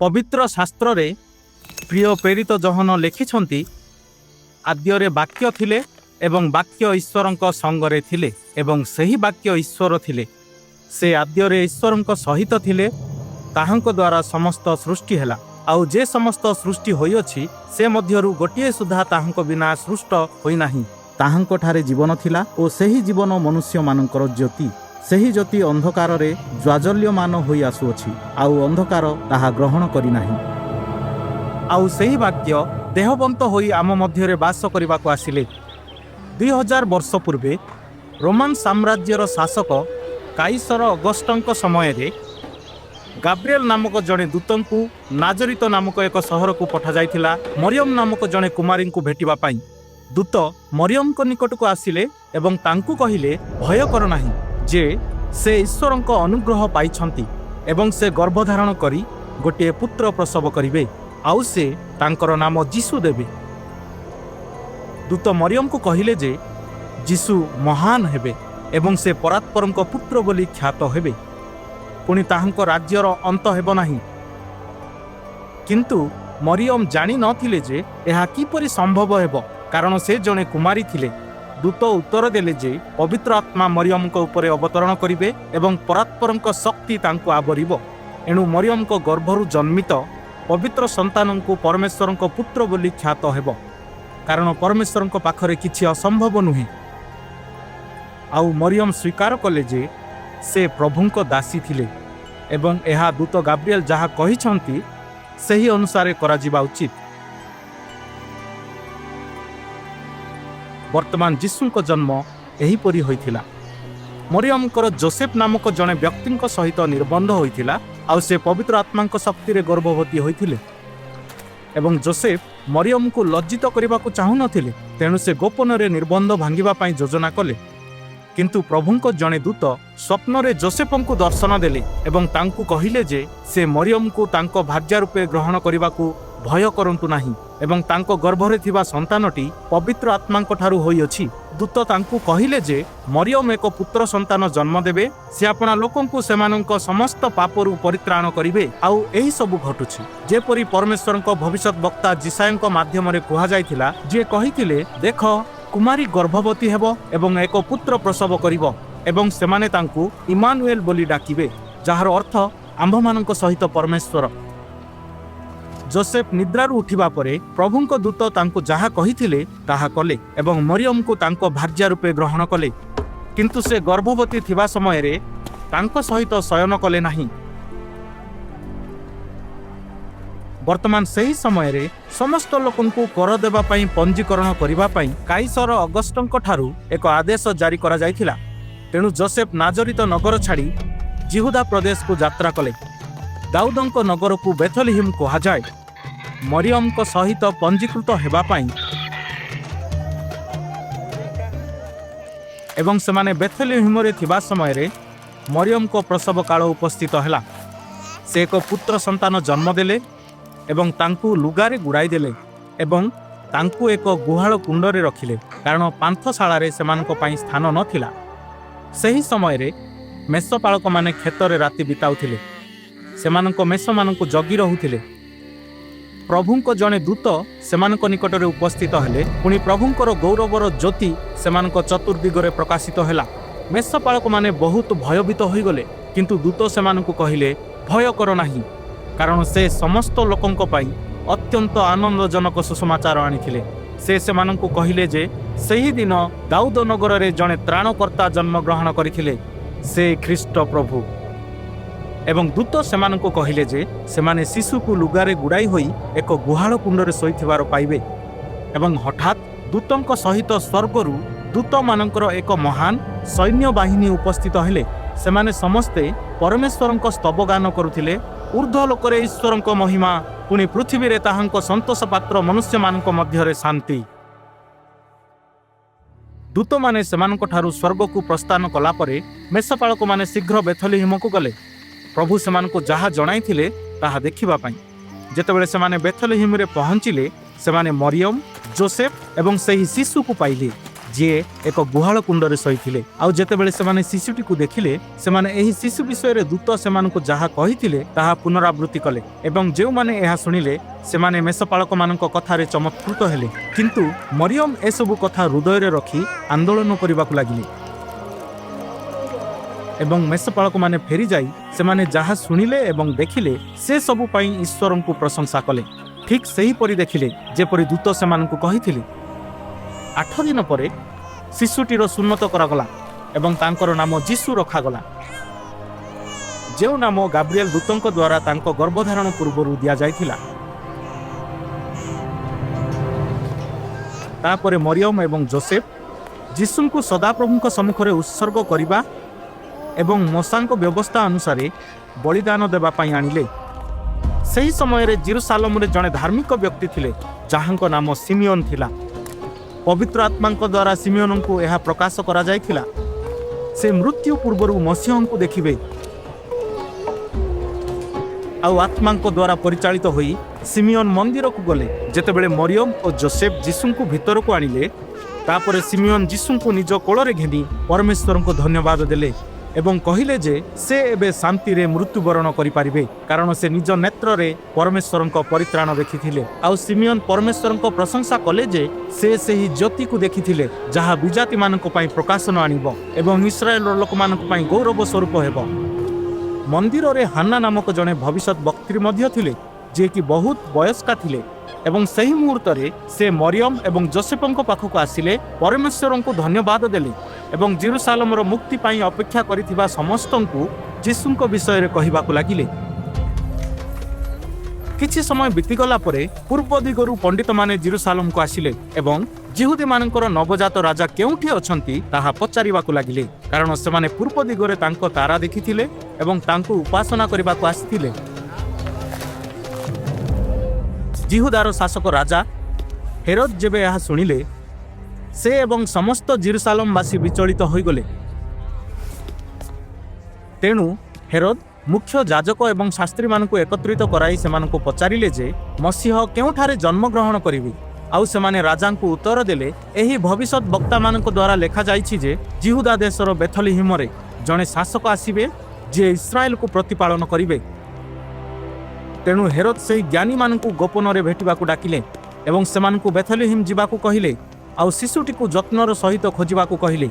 पवित्र शास्त्र रे प्रिय प्रेरित जहन लिखिछंती आद्यरे वाक्य थिले एवं वाक्य ईश्वरंक संगरे थिले एवं सही वाक्य ईश्वर थिले। से आद्यरे ईश्वरंक सहित थिले। ताहांक द्वारा समस्त सृष्टि हैला। आउ जे समस्त सृष्टि होई अछि से मध्यरु गोटिए सुधा ताहांक बिना सृष्ट होई नाही। ताहांक ठारे जीवन थिला ओ सही जीवन मनुष्य मानकर ज्योति। सही ज्योति अंधकार रे ज्वाजल्यमान होई आसुअछि आउ अंधकार ताहा ग्रहण करि नाही। आउ सही वाक्य देहबंत होई आम मध्यरे वास करबाको आसिले। 2000 वर्ष पूर्वे रोमान साम्राज्यर शासक काइसर अगस्टंक समय रे गाब्रिएल नामक जड़े दूतंकु नाजरित नामक एक सहर को पठा जाइथिला मरियम नामक जड़े कुमारी को भेटिबा पाई। दूत मरियम को निकट को आसिले एवं तांकु कहिले भय कर नाही जे से ईश्वरंक अनुग्रह पाइछंती एवं से गर्भधारण करी गोटे पुत्र प्रसव करिवे आउ से तांकर नाम जीसु देबे। दूत मरियम को कहिले जे जीसु महान हेबे एवं से परात्परंक पुत्र बोली ख्यात हेबे। पुणी ताहांक राज्यर अंत हेबो नाही। किंतु मरियम जानी नथिले जे एहा किपरि संभव हेबो कारण से जणे कुमारी थिले। दूत उत्तर देले जे पवित्र आत्मा मरियमक उपरे अवतरण करिवे एवं परात्परंक शक्ति तांको आवरिबो। एणु मरियमक गर्भरु जन्मित पवित्र संतानंकु परमेश्वरंक पुत्र बोली ख्यात हेबो कारण परमेश्वरंक पाखरे किछि असंभव नुहे। आउ मरियम स्वीकार कले जे से प्रभुंक दासी थिले एवं एहा दूत गाब्रिएल जहा कहिछंती सही अनुसारे करा जिबा उचित। वर्तमान जीसुंक जन्म एही परि होइथिला। मरियमकर जोसेफ नामक जणे व्यक्तिंक सहित निर्बंध होइथिला आउ से पवित्र आत्मांक शक्ति रे गर्भवती होइथिले एवं जोसेफ मरियम को लज्जित करबा को चाहू नथिले। तेणु से गोपन रे निर्बंध भांगिबा पई योजना कले। किंतु प्रभुंक जणे दूत स्वप्न रे जोसेफंकु दर्शन देले एवं तांकु कहिले जे से मरियम को तांको भार्या रूपे ग्रहण करिबाकू भय करंतु नाही एवं तांको गर्भरे थिबा संतानटी पवित्र आत्मांक ठारू होई अछि। दूत तांकु कहिले जे मरियम एक पुत्र संतान जन्म देबे। से आपना लोकंकु सेमानंक समस्त पापरु परित्राण करिवे आउ एही सब घटुछि जेपरि परमेश्वरंक भविष्यत वक्ता जिसायंक माध्यम रे कुहा जायथिला जे कहिथिले देख कुमारी गर्भवती हेबो एवं एक पुत्र प्रसव करिवो एवं सेमाने तांकु इमानुएल बोली डाकिबे जाहार अर्थ आम्भमानंक सहित परमेश्वर। जोसेफ निद्रारु उठिबा परे प्रभुंक दूत तांकु जहा कहिथिले ताहा कले एवं मरियम को तांको भार्या रूपे ग्रहण कले। किंतु से गर्भवती थिबा समय रे तांको सहित शयन कले नाही। वर्तमान सही समय रे समस्त लोकंकु कर देबा पई पंजीकरण करिबा पई काइसर अगस्टंक ठारू एक आदेश जारी करा जायथिला। तेणु जोसेफ नाजरित नगर छाड़ी जिहुदा प्रदेश को यात्रा कले। दाऊदंक नगर को बेथलेहेम कहा जाए। मरियम को सहित पंजीकृत हेबा पई एवं सेमाने बेथलेहेम रे थिबा समय रे मरियम को प्रसव काल उपस्थित हैला। से एक पुत्र संतान जन्म देले एवं तांकु लुगारे गुड़ाई देले एवं तांकु एक गुहाल कुंड रे रखिले कारण पांथशाला रे सेमानक पई स्थान नथिला। सही समय रे मेषपालक माने खेतरे राति बिताउथिले। सेमानक मेष मानकु जगी रहुथिले। प्रभुंक जणे दूत सेमानक निकट रे उपस्थित हेले। पुणी प्रभुंकर गौरवर ज्योति सेमानक चतुर्दिगरे प्रकाशित हैला। मेषपालक माने बहुत भयभीत होई गले। किंतु दूत सेमानकु कहिले भय कर नाही कारण से समस्त लोकंक पई अत्यंत आनंदजनक सुसमाचार आनिथिले। से सेमानकु कहिले जे सही दिन दाऊद नगर रे जणे त्राणकर्ता जन्म ग्रहण करिथिले से ख्रीष्ट प्रभु। एवं दूत सेमानकु कहिले जे सेमाने शिशु को लुगारे गुड़ाई होई एक गुहाल कुंडरे सोईथिबार पाइबे। एवं हठात दूतंक सहित स्वर्गरु दूत मानकर एक महान सैन्य बाहिनी उपस्थित हेले। सेमाने समस्ते परमेश्वरंक स्तवगान करुथिले। ऊर्ध्व लोकरे ईश्वरंक महिमा पुणी पृथ्वी रे ताहांक संतोष पात्र मनुष्य मानक मध्यरे शांति। दूत माने सेमानक ठारू स्वर्ग को प्रस्थान कला परे मेषपालक माने शीघ्र बेथलेहेम को गले प्रभु सेमानक जहा जणाइथिले ताहा देखिबा पई। जेतेबेले सेमाने बेथलेहेम रे पहुंचिले सेमाने मरियम जोसेफ एवं सही शिशु को पाइले ଯିଏ ଏକ ଗୁହାଳ କୁଣ୍ଡରେ ଶୋଇଥିଲେ। ଆଉ ଯେତେବେଳେ ସେମାନେ ଶିଶୁଟିକୁ ଦେଖିଲେ, ସେମାନେ ଏହି ଶିଶୁ ବିଷୟରେ ଦୂତ ସେମାନଙ୍କୁ ଯାହା କହିଥିଲେ ତାହା ପୁନରାବୃତ୍ତି କଲେ ଏବଂ ଯେଉଁମାନେ ଏହା ଶୁଣିଲେ ସେମାନେ ମେଷପାଳକମାନଙ୍କ କଥାରେ ଚମତ୍କୃତ ହେଲେ। କିନ୍ତୁ ମରିୟମ ଏସବୁ କଥା ହୃଦୟରେ ରଖି ଆନ୍ଦୋଳନ କରିବାକୁ ଲାଗିଲେ ଏବଂ ମେଷପାଳକମାନେ ଫେରିଯାଇ ସେମାନେ ଯାହା ଶୁଣିଲେ ଏବଂ ଦେଖିଲେ ସେ ସବୁ ପାଇଁ ଈଶ୍ୱରଙ୍କୁ ପ୍ରଶଂସା କଲେ। ଠିକ୍ ସେହିପରି ଦେଖିଲେ ଯେପରି ଦୂତ ସେମାନଙ୍କୁ କହିଥିଲେ। 8 ଦିନ ପରେ ଶିଶୁଟିର ସୁନ୍ନତ କରାଗଲା ଏବଂ ତାଙ୍କର ନାମ ଯୀଶୁ ରଖାଗଲା, ଯେଉଁ ନାମ ଗାବ୍ରିଏଲ ଦୂତଙ୍କ ଦ୍ୱାରା ତାଙ୍କ ଗର୍ଭଧାରଣ ପୂର୍ବରୁ ଦିଆଯାଇଥିଲା। ତାପରେ ମରିୟମ ଏବଂ ଯୋସେଫ ଯୀଶୁଙ୍କୁ ସଦାପ୍ରଭୁଙ୍କ ସମ୍ମୁଖରେ ଉତ୍ସର୍ଗ କରିବା ଏବଂ ମୋଶାଙ୍କ ବ୍ୟବସ୍ଥା ଅନୁସାରେ ବଳିଦାନ ଦେବା ପାଇଁ ଆଣିଲେ। ସେହି ସମୟରେ ଜେରୁସାଲେମରେ ଜଣେ ଧାର୍ମିକ ବ୍ୟକ୍ତି ଥିଲେ ଯାହାଙ୍କ ନାମ ସିମିଓନ ଥିଲା। ପବିତ୍ର ଆତ୍ମାଙ୍କ ଦ୍ୱାରା ସିମିଓନଙ୍କୁ ଏହା ପ୍ରକାଶ କରାଯାଇଥିଲା ସେ ମୃତ୍ୟୁ ପୂର୍ବରୁ ମସିହଙ୍କୁ ଦେଖିବେ। ଆଉ ଆତ୍ମାଙ୍କ ଦ୍ୱାରା ପରିଚାଳିତ ହୋଇ ସିମିଓନ ମନ୍ଦିରକୁ ଗଲେ। ଯେତେବେଳେ ମରିୟମ ଓ ଯୋସେଫ ଯୀଶୁଙ୍କୁ ଭିତରକୁ ଆଣିଲେ, ତାପରେ ସିମିଓନ ଯୀଶୁଙ୍କୁ ନିଜ କୋଳରେ ଘେନି ପରମେଶ୍ୱରଙ୍କୁ ଧନ୍ୟବାଦ ଦେଲେ ଏବଂ କହିଲେ ଯେ ସେ ଏବେ ଶାନ୍ତିରେ ମୃତ୍ୟୁବରଣ କରିପାରିବେ, କାରଣ ସେ ନିଜ ନେତ୍ରରେ ପରମେଶ୍ୱରଙ୍କ ପରିତ୍ରାଣ ଦେଖିଥିଲେ। ଆଉ ସିମିଓନ ପରମେଶ୍ୱରଙ୍କ ପ୍ରଶଂସା କଲେ ଯେ ସେ ସେହି ଜ୍ୟୋତିକୁ ଦେଖିଥିଲେ ଯାହା ବିଜାତିମାନଙ୍କ ପାଇଁ ପ୍ରକାଶନ ଆଣିବ ଏବଂ ଇସ୍ରାଏଲର ଲୋକମାନଙ୍କ ପାଇଁ ଗୌରବ ସ୍ୱରୂପ ହେବ। ମନ୍ଦିରରେ ହାନ୍ନା ନାମକ ଜଣେ ଭବିଷ୍ୟତ ବକ୍ତ୍ରୀ ମଧ୍ୟ ଥିଲେ, ଯିଏକି ବହୁତ ବୟସ୍କା ଥିଲେ ଏବଂ ସେହି ମୁହୂର୍ତ୍ତରେ ସେ ମରିୟମ ଏବଂ ଯୋସେଫଙ୍କ ପାଖକୁ ଆସିଲେ, ପରମେଶ୍ୱରଙ୍କୁ ଧନ୍ୟବାଦ ଦେଲେ ଏବଂ ଜେରୁସାଲେମର ମୁକ୍ତି ପାଇଁ ଅପେକ୍ଷା କରିଥିବା ସମସ୍ତଙ୍କୁ ଯୀଶୁଙ୍କ ବିଷୟରେ କହିବାକୁ ଲାଗିଲେ। କିଛି ସମୟ ବିତିଗଲା ପରେ ପୂର୍ବ ଦିଗରୁ ପଣ୍ଡିତମାନେ ଜେରୁସାଲେମକୁ ଆସିଲେ ଏବଂ ଯିହୁଦୀମାନଙ୍କର ନବଜାତ ରାଜା କେଉଁଠି ଅଛନ୍ତି ତାହା ପଚାରିବାକୁ ଲାଗିଲେ, କାରଣ ସେମାନେ ପୂର୍ବ ଦିଗରେ ତାଙ୍କ ତାରା ଦେଖିଥିଲେ ଏବଂ ତାଙ୍କୁ ଉପାସନା କରିବାକୁ ଆସିଥିଲେ। ଯିହୁଦାର ଶାସକ ରାଜା ହେରୋଦ ଯେବେ ଏହା ଶୁଣିଲେ, ସେ ଏବଂ ସମସ୍ତ ଜେରୁସାଲେମବାସୀ ବିଚଳିତ ହୋଇଗଲେ। ତେଣୁ ହେରୋଦ ମୁଖ୍ୟ ଯାଜକ ଏବଂ ଶାସ୍ତ୍ରୀମାନଙ୍କୁ ଏକତ୍ରିତ କରାଇ ସେମାନଙ୍କୁ ପଚାରିଲେ ଯେ ମସିହ କେଉଁଠାରେ ଜନ୍ମଗ୍ରହଣ କରିବେ। ଆଉ ସେମାନେ ରାଜାଙ୍କୁ ଉତ୍ତର ଦେଲେ, ଏହି ଭବିଷ୍ୟତ ବକ୍ତାମାନଙ୍କ ଦ୍ୱାରା ଲେଖାଯାଇଛି ଯେ ଯିହୁଦା ଦେଶର ବେଥଲିହିମରେ ଜଣେ ଶାସକ ଆସିବେ ଯିଏ ଇସ୍ରାଏଲକୁ ପ୍ରତିପାଳନ କରିବେ। ତେଣୁ ହେରୋଦ ସେହି ଜ୍ଞାନୀମାନଙ୍କୁ ଗୋପନରେ ଭେଟିବାକୁ ଡାକିଲେ ଏବଂ ସେମାନଙ୍କୁ ବେଥଲିହିମ ଯିବାକୁ କହିଲେ ଆଉ ଶିଶୁଟିକୁ ଯତ୍ନର ସହିତ ଖୋଜିବାକୁ କହିଲେ।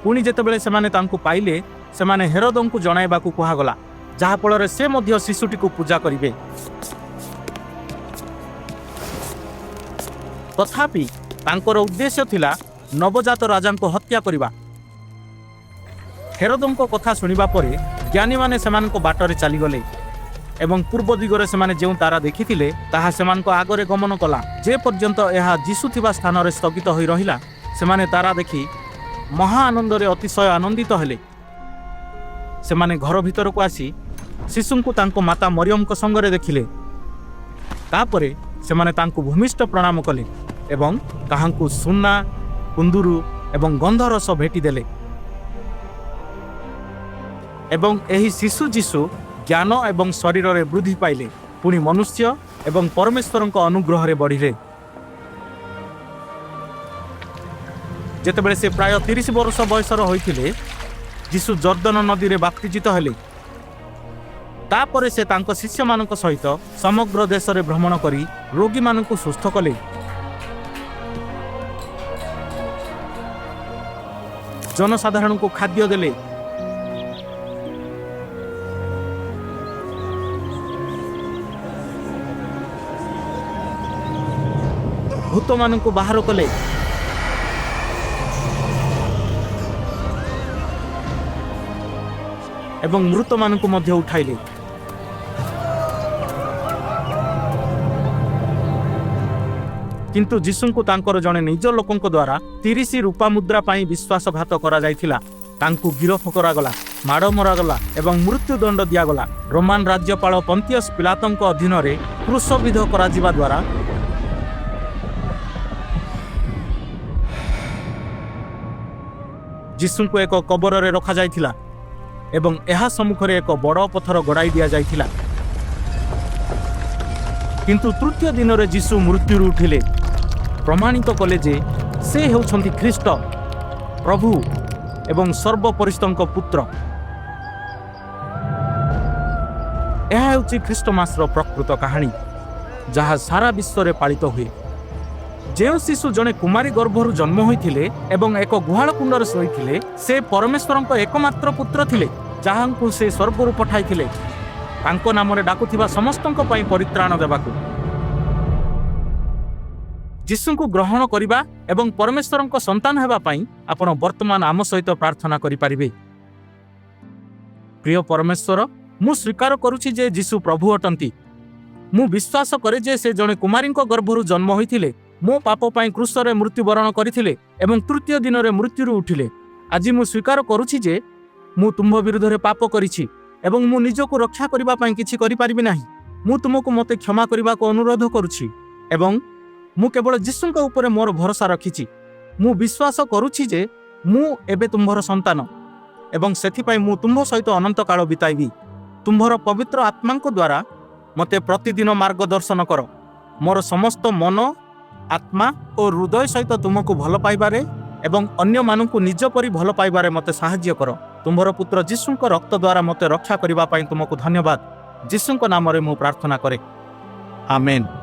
ପୁଣି ଯେତେବେଳେ ସେମାନେ ତାଙ୍କୁ ପାଇଲେ, ସେମାନେ ହେରୋଦଙ୍କୁ ଜଣାଇବାକୁ କୁହାଗଲା, ଯାହାଫଳରେ ସେ ମଧ୍ୟ ଶିଶୁଟିକୁ ପୂଜା କରିବେ। ତଥାପି ତାଙ୍କର ଉଦ୍ଦେଶ୍ୟ ଥିଲା ନବଜାତ ରାଜାଙ୍କୁ ହତ୍ୟା କରିବା। ହେରୋଦଙ୍କ କଥା ଶୁଣିବା ପରେ ଜ୍ଞାନୀମାନେ ସେମାନଙ୍କ ବାଟରେ ଚାଲିଗଲେ ଏବଂ ପୂର୍ବ ଦିଗରେ ସେମାନେ ଯେଉଁ ତାରା ଦେଖିଥିଲେ ତାହା ସେମାନଙ୍କ ଆଗରେ ଗମନ କଲା। ଯେ ପର୍ଯ୍ୟନ୍ତ ଏହା ଯୀଶୁ ଥିବା ସ୍ଥାନରେ ସ୍ଥଗିତ ହୋଇ ରହିଲା, ସେମାନେ ତାରା ଦେଖି ମହା ଆନନ୍ଦରେ ଅତିଶୟ ଆନନ୍ଦିତ ହେଲେ। ସେମାନେ ଘର ଭିତରକୁ ଆସି ଶିଶୁଙ୍କୁ ତାଙ୍କ ମାତା ମରିୟମଙ୍କ ସଙ୍ଗରେ ଦେଖିଲେ। ତାପରେ ସେମାନେ ତାଙ୍କୁ ଭୂମିଷ୍ଠ ପ୍ରଣାମ କଲେ ଏବଂ କାହାଙ୍କୁ ସୁନା, କୁନ୍ଦୁରୁ ଏବଂ ଗନ୍ଧରସ ଭେଟି ଦେଲେ। ଏବଂ ଏହି ଶିଶୁ ଯୀଶୁ ଜ୍ଞାନ ଏବଂ ଶରୀରରେ ବୃଦ୍ଧି ପାଇଲେ, ପୁଣି ମନୁଷ୍ୟ ଏବଂ ପରମେଶ୍ୱରଙ୍କ ଅନୁଗ୍ରହରେ ବଢ଼ିଲେ। ଯେତେବେଳେ ସେ ପ୍ରାୟ 30 ବର୍ଷ ବୟସର ହୋଇଥିଲେ, ଯୀଶୁ ଜର୍ଦ୍ଦନ ନଦୀରେ ବାପ୍ତିଜିତ ହେଲେ। ତାପରେ ସେ ତାଙ୍କ ଶିଷ୍ୟମାନଙ୍କ ସହିତ ସମଗ୍ର ଦେଶରେ ଭ୍ରମଣ କରି ରୋଗୀମାନଙ୍କୁ ସୁସ୍ଥ କଲେ। ଜନସାଧାରଣଙ୍କୁ ଖାଦ୍ୟ ଦେଲେ ଭୂତମାନଙ୍କୁ ବାହାର କଲେ ଏବଂ ମୃତମାନଙ୍କୁ ମଧ୍ୟ ଉଠାଇଲେ। କିନ୍ତୁ ଯୀଶୁଙ୍କୁ ତାଙ୍କର ଜଣେ ନିଜ ଲୋକଙ୍କ ଦ୍ୱାରା 30 ରୂପା ମୁଦ୍ରା ପାଇଁ ବିଶ୍ୱାସଘାତ କରାଯାଇଥିଲା। ତାଙ୍କୁ ଗିରଫ କରାଗଲା, ମାଡ଼ ମରାଗଲା ଏବଂ ମୃତ୍ୟୁଦଣ୍ଡ ଦିଆଗଲା। ରୋମାନ ରାଜ୍ୟପାଳ ପନ୍ତିୟସ ପିଲାତଙ୍କ ଅଧୀନରେ କ୍ରୁଶବିଦ୍ଧ କରାଯିବା ଦ୍ୱାରା ଯୀଶୁଙ୍କୁ ଏକ କବରରେ ରଖାଯାଇଥିଲା ଏବଂ ଏହା ସମ୍ମୁଖରେ ଏକ ବଡ଼ ପଥର ଗଡ଼ାଇ ଦିଆଯାଇଥିଲା। କିନ୍ତୁ ତୃତୀୟ ଦିନରେ ଯୀଶୁ ମୃତ୍ୟୁରୁ ଉଠିଲେ, ପ୍ରମାଣିତ କଲେ ଯେ ସେ ହେଉଛନ୍ତି ଖ୍ରୀଷ୍ଟ, ପ୍ରଭୁ ଏବଂ ସର୍ବପରିସ୍ତଙ୍କ ପୁତ୍ର। ଏହା ହେଉଛି ଖ୍ରୀଷ୍ଟମାସର ପ୍ରକୃତ କାହାଣୀ, ଯାହା ସାରା ବିଶ୍ୱରେ ପାଳିତ ହୁଏ। ଯେଉଁ ଶିଶୁ ଜଣେ କୁମାରୀ ଗର୍ଭରୁ ଜନ୍ମ ହୋଇଥିଲେ ଏବଂ ଏକ ଗୁହାଳ କୁଣ୍ଡରେ ଶୋଇଥିଲେ, ସେ ପରମେଶ୍ୱରଙ୍କ ଏକମାତ୍ର ପୁତ୍ର ଥିଲେ, ଯାହାଙ୍କୁ ସେ ସ୍ୱର୍ଗରୁ ପଠାଇଥିଲେ ତାଙ୍କ ନାମରେ ଡାକୁଥିବା ସମସ୍ତଙ୍କ ପାଇଁ ପରିତ୍ରାଣ ଦେବାକୁ। ଯୀଶୁଙ୍କୁ ଗ୍ରହଣ କରିବା ଏବଂ ପରମେଶ୍ୱରଙ୍କ ସନ୍ତାନ ହେବା ପାଇଁ ଆପଣ ବର୍ତ୍ତମାନ ଆମ ସହିତ ପ୍ରାର୍ଥନା କରିପାରିବେ। ପ୍ରିୟ ପରମେଶ୍ୱର, ମୁଁ ସ୍ୱୀକାର କରୁଛି ଯେ ଯୀଶୁ ପ୍ରଭୁ ଅଟନ୍ତି। ମୁଁ ବିଶ୍ୱାସ କରେ ଯେ ସେ ଜଣେ କୁମାରୀଙ୍କ ଗର୍ଭରୁ ଜନ୍ମ ହୋଇଥିଲେ, ମୋ ପାପ ପାଇଁ କ୍ରୁଶରେ ମୃତ୍ୟୁବରଣ କରିଥିଲେ ଏବଂ ତୃତୀୟ ଦିନରେ ମୃତ୍ୟୁରୁ ଉଠିଲେ। ଆଜି ମୁଁ ସ୍ୱୀକାର କରୁଛି ଯେ ମୁଁ ତୁମ୍ଭ ବିରୁଦ୍ଧରେ ପାପ କରିଛି ଏବଂ ମୁଁ ନିଜକୁ ରକ୍ଷା କରିବା ପାଇଁ କିଛି କରିପାରିବି ନାହିଁ। ମୁଁ ତୁମକୁ ମୋତେ କ୍ଷମା କରିବାକୁ ଅନୁରୋଧ କରୁଛି ଏବଂ ମୁଁ କେବଳ ଯୀଶୁଙ୍କ ଉପରେ ମୋର ଭରସା ରଖିଛି। ମୁଁ ବିଶ୍ୱାସ କରୁଛି ଯେ ମୁଁ ଏବେ ତୁମ୍ଭର ସନ୍ତାନ ଏବଂ ସେଥିପାଇଁ ମୁଁ ତୁମ୍ଭ ସହିତ ଅନନ୍ତ କାଳ ବିତାଇବି। ତୁମ୍ଭର ପବିତ୍ର ଆତ୍ମାଙ୍କ ଦ୍ୱାରା ମୋତେ ପ୍ରତିଦିନ ମାର୍ଗଦର୍ଶନ କର। ମୋର ସମସ୍ତ ମନ, ଆତ୍ମା ଓ ହୃଦୟ ସହିତ ତୁମକୁ ଭଲ ପାଇବାରେ ଏବଂ ଅନ୍ୟମାନଙ୍କୁ ନିଜ ପରି ଭଲ ପାଇବାରେ ମୋତେ ସାହାଯ୍ୟ କର। ତୁମ୍ଭର ପୁତ୍ର ଯୀଶୁଙ୍କ ରକ୍ତ ଦ୍ୱାରା ମୋତେ ରକ୍ଷା କରିବା ପାଇଁ ତୁମକୁ ଧନ୍ୟବାଦ। ଯୀଶୁଙ୍କ ନାମରେ ମୁଁ ପ୍ରାର୍ଥନା କରେ, ଆମେନ୍।